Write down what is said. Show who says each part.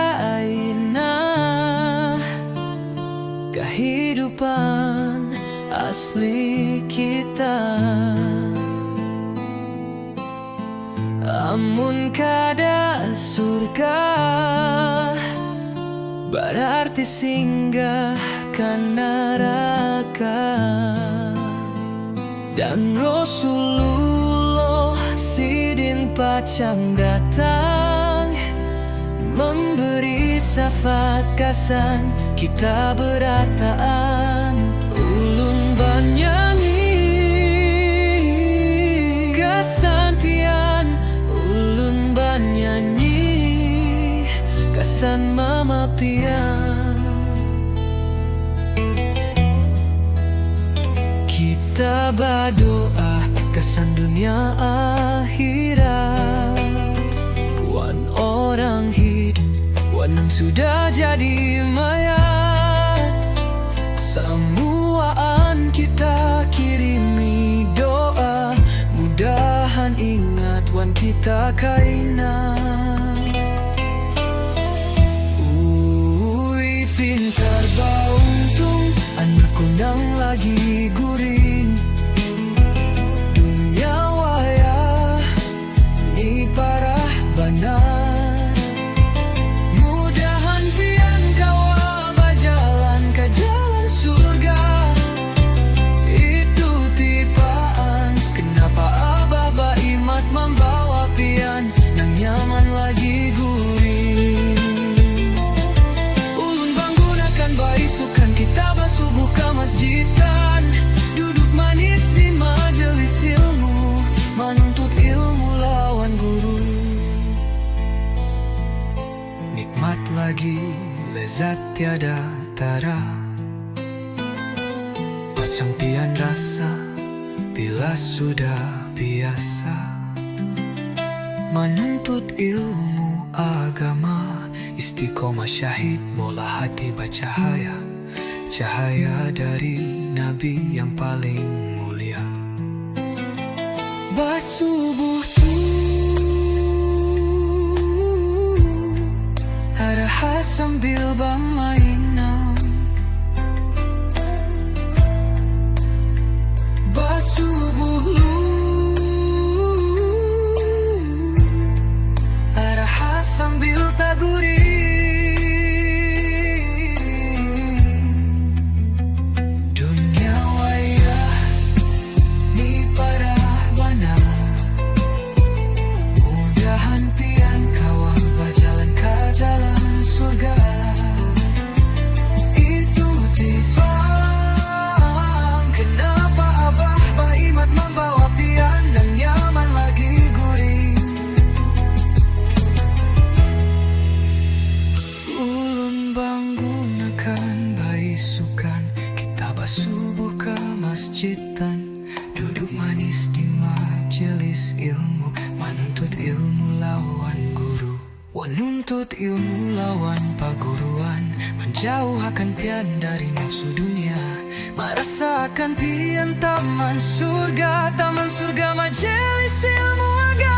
Speaker 1: kaina kehidupan asli kita. Amun kada surga berarti singgahkan neraka. Dan Rasulullah sidin pacang datang memberi syafaat kasan kita berataan. Ulun banyanyi kasan pian, ulun banyanyi kasan mama pian. Kita berdoa kesan dunia akhirat, wan orang hidup, wan yang sudah jadi mayat. Semuaan kita kirimi doa, mudahan ingat wan kita kaina. Ui pintar bauntung, anak kundang lagi guring. Mudahan pian kawa berjalan ke jalan surga. Itu tipaan, kenapa abah baimat membawa pian nang nyaman lagi gurih. Ulun banggunakan baisukan kita basubuh ke masjidan, duduk manis di majelis ilmu, menuntut ilmu lawan guru. Nikmat lagi lezat tiada tara, macam pian rasa bila sudah biasa menuntut ilmu agama. Istiqomah syahid mula hati bercahaya, cahaya dari Nabi yang paling mulia. Basubuh araha sambil bermainam, basubuh araha sambil taguri. Dunia wayah ni parah bana, mudahan pian kawa berjalan ke jalan surga. Itu tipang, kenapa abah baimat membawa pian dan nyaman lagi guring. Ulun banggunakan baisukan kita basubuh ke masjidan, duduk manis di majelis ilmu, menuntut ilmu lawan guru. Menuntut ilmu lawan paguruan, menjauhkan pian dari nafsu dunia, merasakan pian taman surga majelis ilmu agama.